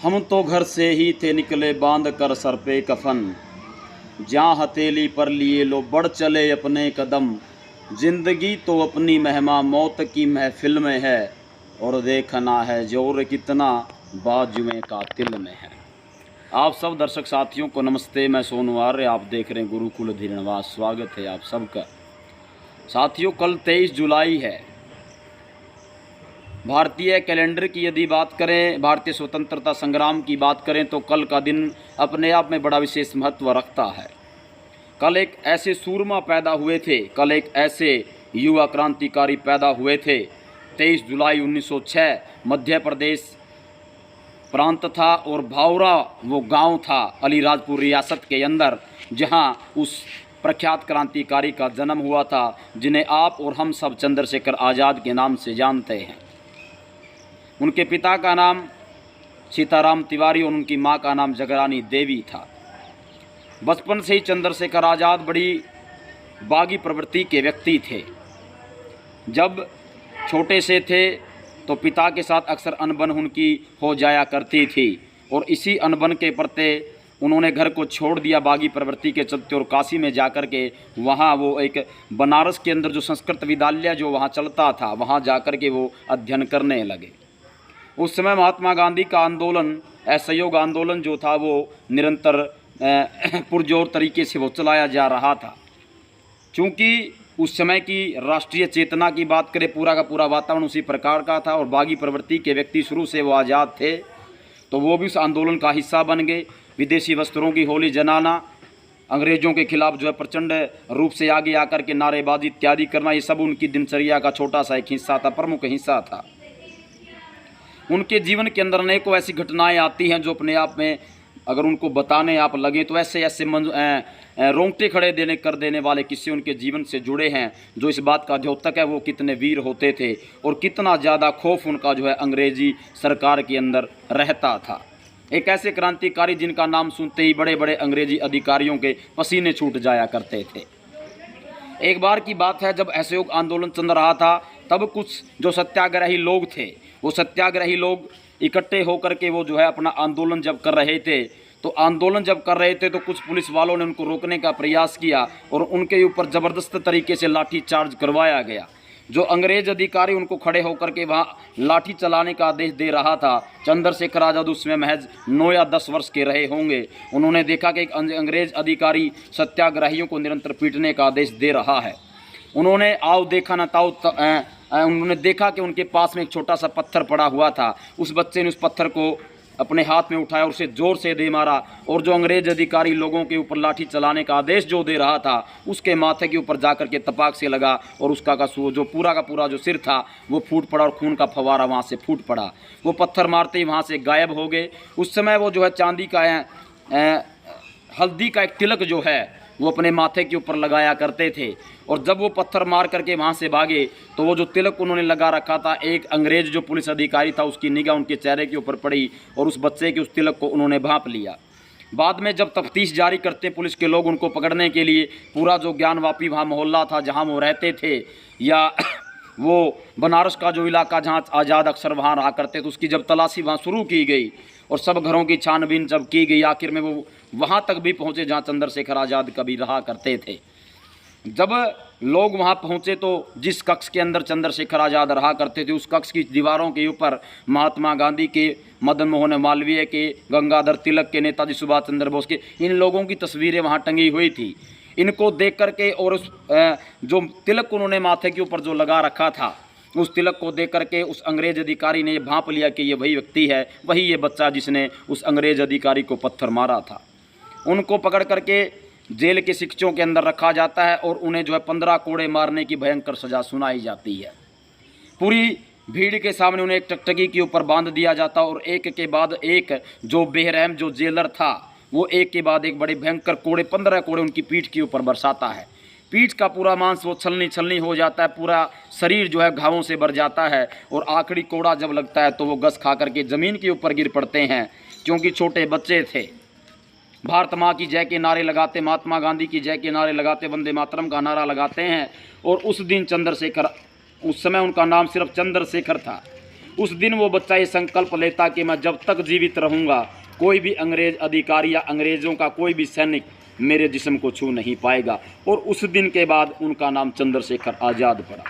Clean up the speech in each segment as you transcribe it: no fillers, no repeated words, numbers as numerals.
हम तो घर से ही थे निकले बांध कर सर पे कफन, जहाँ हथेली पर लिए लो बढ़ चले अपने कदम। जिंदगी तो अपनी मेहमा मौत की महफिल में है, और देखना है जोर कितना बाजुए कातिल में है। आप सब दर्शक साथियों को नमस्ते, मैं सोनू आर्य, आप देख रहे हैं गुरुकुल धीरनवास। स्वागत है आप सबका। साथियों, कल 23 जुलाई है। भारतीय कैलेंडर की यदि बात करें, भारतीय स्वतंत्रता संग्राम की बात करें, तो कल का दिन अपने आप में बड़ा विशेष महत्व रखता है। कल एक ऐसे सूरमा पैदा हुए थे, कल एक ऐसे युवा क्रांतिकारी पैदा हुए थे। 23 जुलाई 1906 मध्य प्रदेश प्रांत था और भावरा वो गांव था अलीराजपुर रियासत के अंदर, जहां उस प्रख्यात क्रांतिकारी का जन्म हुआ था, जिन्हें आप और हम सब चंद्रशेखर आज़ाद के नाम से जानते हैं। उनके पिता का नाम सीताराम तिवारी और उनकी मां का नाम जगरानी देवी था। बचपन से ही चंद्रशेखर आज़ाद बड़ी बागी प्रवृत्ति के व्यक्ति थे। जब छोटे से थे तो पिता के साथ अक्सर अनबन उनकी हो जाया करती थी, और इसी अनबन के प्रति उन्होंने घर को छोड़ दिया बागी प्रवृत्ति के चलते, और काशी में जाकर के वहाँ वो एक बनारस के अंदर जो संस्कृत विद्यालय जो वहाँ चलता था, वहाँ जाकर के वो अध्ययन करने लगे। उस समय महात्मा गांधी का आंदोलन, असहयोग आंदोलन जो था, वो निरंतर पुरजोर तरीके से वो चलाया जा रहा था। चूँकि उस समय की राष्ट्रीय चेतना की बात करें, पूरा का पूरा वातावरण उसी प्रकार का था, और बागी प्रवृत्ति के व्यक्ति शुरू से वो आज़ाद थे, तो वो भी उस आंदोलन का हिस्सा बन गए। विदेशी वस्त्रों की होली जलाना, अंग्रेज़ों के खिलाफ जो है प्रचंड रूप से आगे आकर के नारेबाजी इत्यादि करना, ये सब उनकी दिनचर्या का छोटा सा एक हिस्सा था, प्रमुख हिस्सा था। उनके जीवन के अंदर अनेकों ऐसी घटनाएं आती हैं जो अपने आप में अगर उनको बताने आप लगे तो ऐसे ऐसे रोंगटे खड़े कर देने वाले किस्से उनके जीवन से जुड़े हैं, जो इस बात का द्योतक है वो कितने वीर होते थे और कितना ज़्यादा खौफ उनका जो है अंग्रेजी सरकार के अंदर रहता था। एक ऐसे क्रांतिकारी जिनका नाम सुनते ही बड़े बड़े अंग्रेजी अधिकारियों के पसीने छूट जाया करते थे। एक बार की बात है, जब असहयोग आंदोलन चल रहा था, तब कुछ जो सत्याग्रही लोग थे, वो सत्याग्रही लोग इकट्ठे होकर के वो जो है अपना आंदोलन जब कर रहे थे, तो आंदोलन जब कर रहे थे तो कुछ पुलिस वालों ने उनको रोकने का प्रयास किया और उनके ऊपर ज़बरदस्त तरीके से लाठी चार्ज करवाया गया। जो अंग्रेज अधिकारी उनको खड़े होकर के वहाँ लाठी चलाने का आदेश दे रहा था, चंद्रशेखर आज़ाद उसमें महज 9 या 10 वर्ष के रहे होंगे। उन्होंने देखा कि एक अंग्रेज अधिकारी सत्याग्रहियों को निरंतर पीटने का आदेश दे रहा है। उन्होंने आओ देखा ना ताओ उन्होंने देखा कि उनके पास में एक छोटा सा पत्थर पड़ा हुआ था। उस बच्चे ने उस पत्थर को अपने हाथ में उठाया और उसे ज़ोर से दे मारा, और जो अंग्रेज अधिकारी लोगों के ऊपर लाठी चलाने का आदेश जो दे रहा था, उसके माथे के ऊपर जाकर के तपाक से लगा और उसका जो पूरा का पूरा जो सिर था वो फूट पड़ा और खून का फवारा वहाँ से फूट पड़ा। वो पत्थर मारते ही वहाँ से गायब हो गए। उस समय वो जो है चांदी का हल्दी का एक तिलक जो है वो अपने माथे के ऊपर लगाया करते थे, और जब वो पत्थर मार करके वहाँ से भागे तो वो जो तिलक उन्होंने लगा रखा था, एक अंग्रेज जो पुलिस अधिकारी था उसकी निगाह उनके चेहरे के ऊपर पड़ी और उस बच्चे के उस तिलक को उन्होंने भांप लिया। बाद में जब तफ्तीश जारी करते पुलिस के लोग उनको पकड़ने के लिए, पूरा जो ज्ञानवापी वहाँ मोहल्ला था जहाँ वो रहते थे, या वो बनारस का जो इलाका जहाँ आज़ाद अक्सर वहाँ रहा करते, तो उसकी जब तलाशी वहाँ शुरू की गई और सब घरों की छानबीन जब की गई, आखिर में वो वहाँ तक भी पहुँचे जहाँ चंद्रशेखर आज़ाद कभी रहा करते थे। जब लोग वहाँ पहुँचे तो जिस कक्ष के अंदर चंद्रशेखर आज़ाद रहा करते थे, उस कक्ष की दीवारों के ऊपर महात्मा गांधी के, मदन मोहन मालवीय के, गंगाधर तिलक के, नेताजी सुभाष चंद्र बोस के, इन लोगों की तस्वीरें वहाँ टंगी हुई थी। इनको देख करके और उस जो तिलक उन्होंने माथे के ऊपर जो लगा रखा था, उस तिलक को देख करके उस अंग्रेज अधिकारी ने ये भांप लिया कि ये वही व्यक्ति है, वही ये बच्चा जिसने उस अंग्रेज अधिकारी को पत्थर मारा था। उनको पकड़ करके जेल के शिक्षों के अंदर रखा जाता है और उन्हें जो है 15 कोड़े मारने की भयंकर सज़ा सुनाई जाती है। पूरी भीड़ के सामने उन्हें एक टकटकी के ऊपर बांध दिया जाता और एक के बाद एक जो बेरहम जो जेलर था वो एक के बाद एक बड़े भयंकर कोड़े 15 कोड़े उनकी पीठ के ऊपर बरसाता है। पीठ का पूरा मांस वो छलनी छलनी हो जाता है, पूरा शरीर जो है घावों से भर जाता है, और आखिरी कोड़ा जब लगता है तो वो गस खा करके ज़मीन के ऊपर गिर पड़ते हैं, क्योंकि छोटे बच्चे थे। भारत माँ की जय के नारे लगाते, महात्मा गांधी की जय के नारे लगाते, वंदे मातरम का नारा लगाते हैं। और उस दिन चंद्रशेखर, उस समय उनका नाम सिर्फ चंद्रशेखर था, उस दिन वो बच्चा ये संकल्प लेता कि मैं जब तक जीवित रहूँगा कोई भी अंग्रेज अधिकारी या अंग्रेज़ों का कोई भी सैनिक मेरे जिस्म को छू नहीं पाएगा। और उस दिन के बाद उनका नाम चंद्रशेखर आज़ाद पड़ा।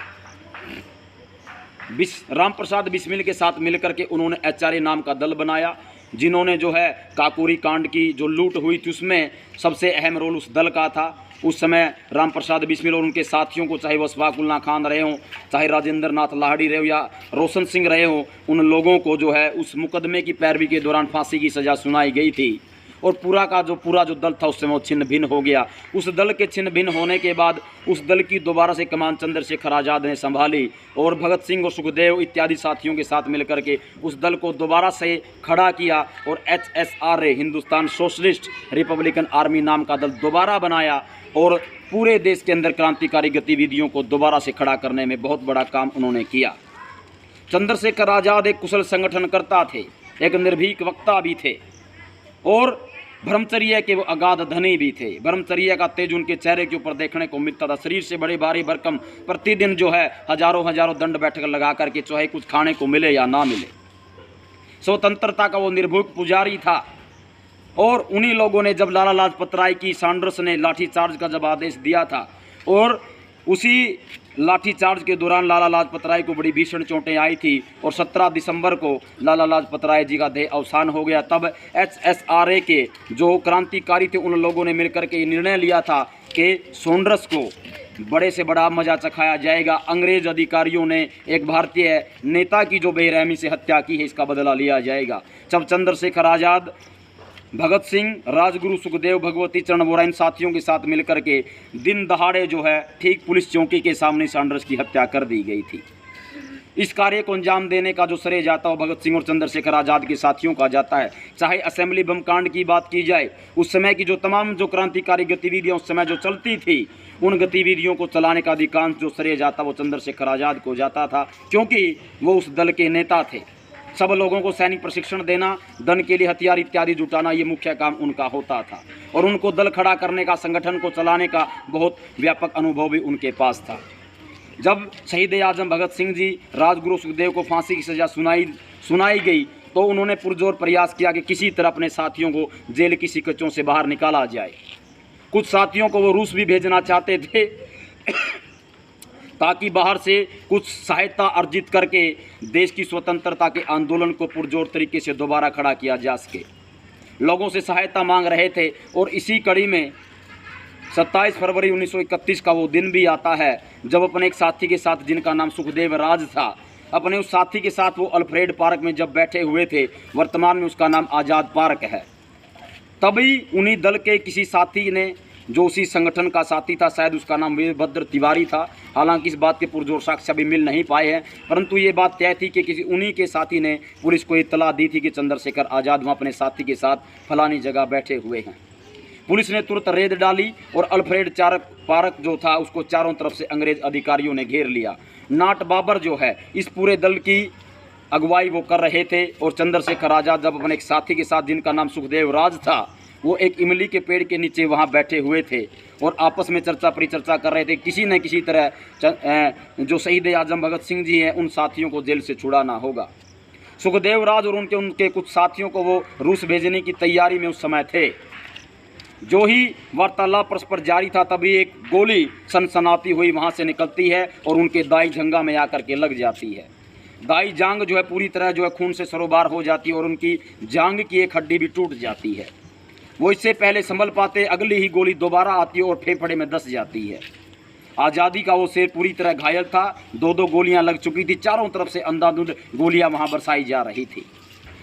राम प्रसाद बिस्मिल के साथ मिलकर के उन्होंने एचआरए नाम का दल बनाया, जिन्होंने जो है काकोरी कांड की जो लूट हुई थी उसमें सबसे अहम रोल उस दल का था। उस समय राम प्रसाद बिस्मिल और उनके साथियों को, चाहे वो अशफाकुल्ला खान रहे हों, चाहे राजेंद्र नाथ लाहड़ी रहे हो या रोशन सिंह रहे हों, उन लोगों को जो है उस मुकदमे की पैरवी के दौरान फांसी की सज़ा सुनाई गई थी। और पूरा जो दल था उस समय वो छिन्न भिन्न हो गया। उस दल के छिन्न भिन्न होने के बाद उस दल की दोबारा से कमान चंद्रशेखर आज़ाद ने संभाली और भगत सिंह और सुखदेव इत्यादि साथियों के साथ मिलकर के उस दल को दोबारा से खड़ा किया और HSRA Hindustan socialist Republican army नाम का दल दोबारा बनाया और पूरे देश के अंदर क्रांतिकारी गतिविधियों को दोबारा से खड़ा करने में बहुत बड़ा काम उन्होंने किया। चंद्रशेखर आज़ाद एक कुशल संगठनकर्ता थे, एक निर्भीक वक्ता भी थे और ब्रह्मचर्य के वो अगाध धनी भी थे। ब्रह्मचर्य का तेज उनके चेहरे के ऊपर देखने को मिलता था। शरीर से बड़े भारी भरकम प्रतिदिन जो है हजारों दंड बैठक लगा करके चाहे कुछ खाने को मिले या ना मिले। स्वतंत्रता का वो निर्भीक पुजारी था। और उन्हीं लोगों ने जब लाला लाजपत राय की सैंडर्स ने लाठीचार्ज का जब आदेश दिया था और उसी लाठीचार्ज के दौरान लाला लाजपत राय को बड़ी भीषण चोटें आई थी और 17 दिसंबर को लाला लाजपत राय जी का देह अवसान हो गया। तब HSRA के जो क्रांतिकारी थे उन लोगों ने मिलकर के निर्णय लिया था कि सैंडर्स को बड़े से बड़ा मजा चखाया जाएगा। अंग्रेज अधिकारियों ने एक भारतीय नेता की जो बेरहमी से हत्या की है इसका बदला लिया जाएगा। जब चंद्रशेखर आज़ाद, भगत सिंह, राजगुरु सुखदेव, भगवती चरण वोरा इन साथियों के साथ मिलकर के दिन दहाड़े जो है ठीक पुलिस चौकी के सामने सैंडर्स की हत्या कर दी गई थी। इस कार्य को अंजाम देने का जो श्रेय जाता है भगत सिंह और चंद्रशेखर आज़ाद के साथियों का जाता है। चाहे असेंबली बम कांड की बात की जाए, उस समय की जो तमाम जो क्रांतिकारी गतिविधियाँ उस समय जो चलती थी, उन गतिविधियों को चलाने का अधिकांश जो श्रेय जाता वो चंद्रशेखर आज़ाद को जाता था, क्योंकि वो उस दल के नेता थे। सब लोगों को सैनिक प्रशिक्षण देना, धन के लिए हथियार इत्यादि जुटाना, ये मुख्य काम उनका होता था और उनको दल खड़ा करने का, संगठन को चलाने का बहुत व्यापक अनुभव भी उनके पास था। जब शहीद आजम भगत सिंह जी, राजगुरु सुखदेव को फांसी की सज़ा सुनाई गई तो उन्होंने पुरजोर प्रयास किया कि किसी तरह अपने साथियों को जेल की सिकचों से बाहर निकाला जाए। कुछ साथियों को वो रूस भी भेजना चाहते थे ताकि बाहर से कुछ सहायता अर्जित करके देश की स्वतंत्रता के आंदोलन को पुरजोर तरीके से दोबारा खड़ा किया जा सके। लोगों से सहायता मांग रहे थे और इसी कड़ी में 27 फरवरी 1931 का वो दिन भी आता है जब अपने एक साथी के साथ, जिनका नाम सुखदेव राज था, अपने उस साथी के साथ वो अल्फ्रेड पार्क में जब बैठे हुए थे, वर्तमान में उसका नाम आज़ाद पार्क है, तभी उन्हीं दल के किसी साथी ने, जो उसी संगठन का साथी था, शायद उसका नाम वीरभद्र तिवारी था, हालांकि इस बात के पुरजोर साक्ष्य अभी मिल नहीं पाए हैं, परंतु ये बात तय थी कि किसी उन्हीं के साथी ने पुलिस को इत्तला दी थी कि चंद्रशेखर आज़ाद वहाँ अपने साथी के साथ फलानी जगह बैठे हुए हैं। पुलिस ने तुरंत रेड डाली और अल्फ्रेड पार्क जो था उसको चारों तरफ से अंग्रेज अधिकारियों ने घेर लिया। नाट बाबर जो है इस पूरे दल की अगुवाई वो कर रहे थे और चंद्रशेखर आज़ाद जब अपने एक साथी के साथ, जिनका नाम सुखदेव राज था, वो एक इमली के पेड़ के नीचे वहाँ बैठे हुए थे और आपस में चर्चा परिचर्चा कर रहे थे, किसी न किसी तरह जो शहीद आजम भगत सिंह जी हैं उन साथियों को जेल से छुड़ाना होगा। सुखदेव राज और उनके कुछ साथियों को वो रूस भेजने की तैयारी में उस समय थे। जो ही वार्तालाप परस्पर जारी था तभी एक गोली सनसनाती हुई वहाँ से निकलती है और उनके दाई जंगा में आकर के लग जाती है। दाई जांग जो है पूरी तरह जो है खून से सरोबार हो जाती है और उनकी जांग की एक हड्डी भी टूट जाती है। वो इससे पहले संभल पाते, अगली ही गोली दोबारा आती है और फेफड़े में धंस जाती है। आज़ादी का वो शेर पूरी तरह घायल था, 2-2 गोलियां लग चुकी थी, चारों तरफ से अंधाधुंध गोलियां वहां बरसाई जा रही थी।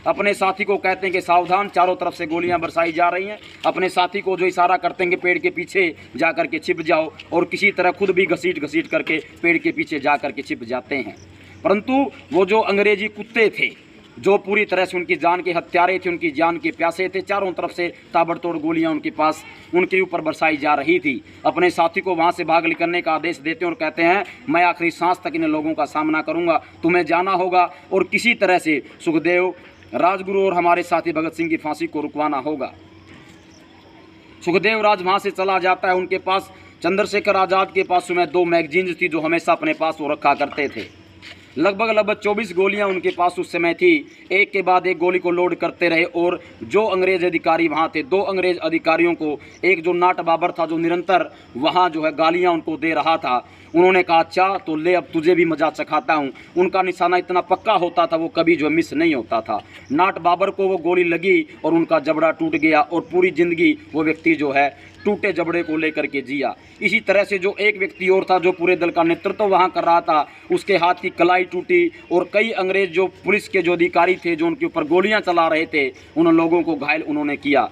अपने साथी को कहते हैं कि सावधान, चारों तरफ से गोलियां बरसाई जा रही हैं। अपने साथी को जो इशारा करते हैं कि पेड़ के पीछे जा कर के छिप जाओ, और किसी तरह खुद भी घसीट करके पेड़ के पीछे जा कर के छिप जाते हैं। परंतु वो जो अंग्रेजी कुत्ते थे, जो पूरी तरह से उनकी जान के हत्यारे थे, उनकी जान के प्यासे थे, चारों तरफ से ताबड़तोड़ गोलियां उनके ऊपर बरसाई जा रही थी। अपने साथी को वहां से भाग निकलने का आदेश देते हैं और कहते हैं, मैं आखिरी सांस तक इन लोगों का सामना करूंगा, तुम्हें जाना होगा और किसी तरह से सुखदेव, राजगुरु और हमारे साथी भगत सिंह की फांसी को रुकवाना होगा। सुखदेव राज वहां से चला जाता है। उनके पास, चंद्रशेखर आज़ाद के पास में 2 मैगजीन्स थी जो हमेशा अपने पास वो रखा करते थे। लगभग 24 गोलियां उनके पास उस समय थी। एक के बाद एक गोली को लोड करते रहे और जो अंग्रेज अधिकारी वहां थे, 2 अंग्रेज अधिकारियों को, एक जो नाट बाबर था जो निरंतर वहां जो है गालियां उनको दे रहा था, उन्होंने कहा अच्छा तो ले अब तुझे भी मजा चखाता हूं। उनका निशाना इतना पक्का होता था, वो कभी जो मिस नहीं होता था। नाट बाबर को वो गोली लगी और उनका जबड़ा टूट गया और पूरी जिंदगी वो व्यक्ति जो है टूटे जबड़े को लेकर के जिया। इसी तरह से जो एक व्यक्ति और था जो पूरे दल का नेतृत्व वहां कर रहा था, उसके हाथ की कलाई टूटी और कई अंग्रेज जो पुलिस के जो अधिकारी थे जो उनके ऊपर गोलियां चला रहे थे, उन लोगों को घायल उन्होंने किया।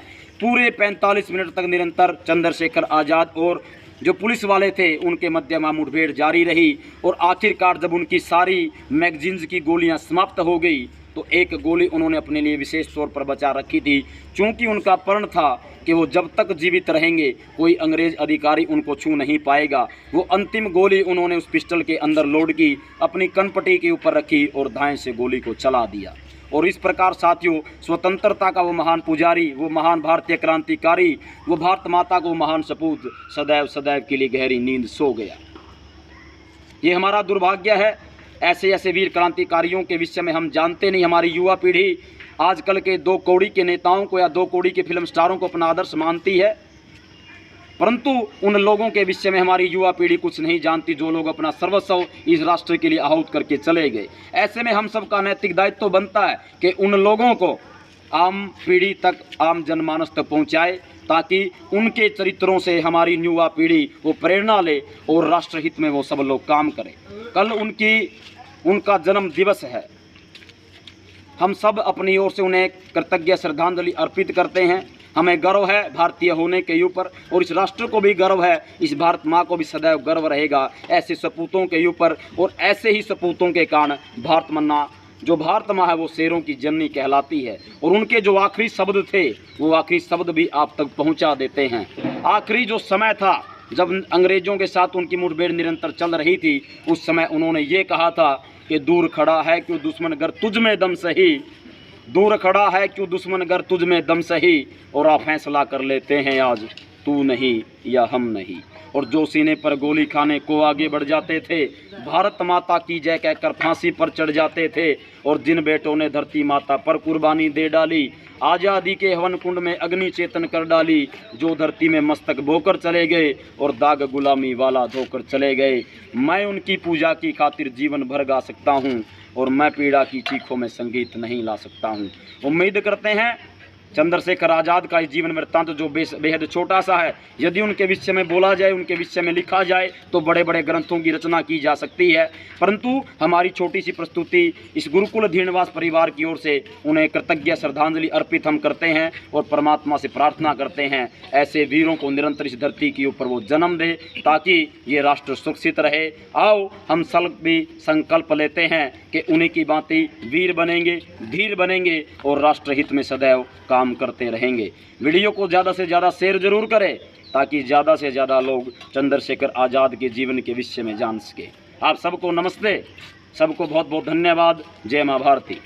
पूरे 45 मिनट तक निरंतर चंद्रशेखर आज़ाद और जो पुलिस वाले थे उनके मध्य मुठभेड़ जारी रही और आखिरकार जब उनकी सारी मैगजीन्स की गोलियां समाप्त हो गई तो एक गोली उन्होंने अपने लिए विशेष तौर पर बचा रखी थी, क्योंकि उनका प्रण था कि वो जब तक जीवित रहेंगे कोई अंग्रेज अधिकारी उनको छू नहीं पाएगा। वो अंतिम गोली उन्होंने उस पिस्टल के अंदर लोड की, अपनी कनपटी के ऊपर रखी और दाएं से गोली को चला दिया। और इस प्रकार साथियों, स्वतंत्रता का वो महान पुजारी, वो महान भारतीय क्रांतिकारी, वो भारत माता को महान सपूत सदैव सदैव के लिए गहरी नींद सो गया। ये हमारा दुर्भाग्य है, ऐसे ऐसे वीर क्रांतिकारियों के विषय में हम जानते नहीं। हमारी युवा पीढ़ी आजकल के 2 कौड़ी के नेताओं को या 2 कौड़ी के फिल्म स्टारों को अपना आदर्श मानती है, परंतु उन लोगों के विषय में हमारी युवा पीढ़ी कुछ नहीं जानती जो लोग अपना सर्वस्व इस राष्ट्र के लिए आहूत करके चले गए। ऐसे में हम सबका नैतिक दायित्व तो बनता है कि उन लोगों को आम पीढ़ी तक, आम जनमानस तक पहुँचाए, ताकि उनके चरित्रों से हमारी युवा पीढ़ी वो प्रेरणा ले और राष्ट्रहित में वो सब लोग काम करें। कल उनका जन्म दिवस है। हम सब अपनी ओर से उन्हें कृतज्ञ श्रद्धांजलि अर्पित करते हैं। हमें गर्व है भारतीय होने के ऊपर और इस राष्ट्र को भी गर्व है, इस भारत माँ को भी सदैव गर्व रहेगा ऐसे सपूतों के ऊपर। और ऐसे ही सपूतों के कारण भारत मन्ना जो भारत माँ है वो शेरों की जननी कहलाती है। और उनके जो आखिरी शब्द थे वो आखिरी शब्द भी आप तक पहुँचा देते हैं। आखिरी जो समय था जब अंग्रेजों के साथ उनकी मुठभेड़ निरंतर चल रही थी, उस समय उन्होंने ये कहा था कि दूर खड़ा है क्यों दुश्मन गर तुझ में दम सही, दूर खड़ा है क्यों दुश्मन गर तुझ में दम सही, और आप फैसला कर लेते हैं आज तू नहीं या हम नहीं। और जो सीने पर गोली खाने को आगे बढ़ जाते थे, भारत माता की जय कहकर फांसी पर चढ़ जाते थे, और जिन बेटों ने धरती माता पर कुर्बानी दे डाली, आज़ादी के हवन कुंड में अग्नि चेतन कर डाली, जो धरती में मस्तक बोकर चले गए और दाग गुलामी वाला धोकर चले गए। मैं उनकी पूजा की खातिर जीवन भर गा सकता हूँ और मैं पीड़ा की चीखों में संगीत नहीं ला सकता हूँ। उम्मीद करते हैं चंद्रशेखर आज़ाद का इस जीवन वृत्तांत जो बेहद छोटा सा है, यदि उनके विषय में बोला जाए, उनके विषय में लिखा जाए तो बड़े बड़े ग्रंथों की रचना की जा सकती है। परंतु हमारी छोटी सी प्रस्तुति इस गुरुकुल धीनवास परिवार की ओर से उन्हें कृतज्ञ श्रद्धांजलि अर्पित हम करते हैं और परमात्मा से प्रार्थना करते हैं ऐसे वीरों को निरंतर इस धरती के ऊपर वो जन्म दे ताकि ये राष्ट्र सुरक्षित रहे। आओ हम सब भी संकल्प लेते हैं कि उन्हीं की भांति वीर बनेंगे, धीर बनेंगे और राष्ट्रहित में सदैव काम करते रहेंगे। वीडियो को ज़्यादा से ज़्यादा शेयर जरूर करें ताकि ज़्यादा से ज़्यादा लोग चंद्रशेखर आज़ाद के जीवन के विषय में जान सके। आप सबको नमस्ते, सबको बहुत बहुत धन्यवाद। जय माँ भारती।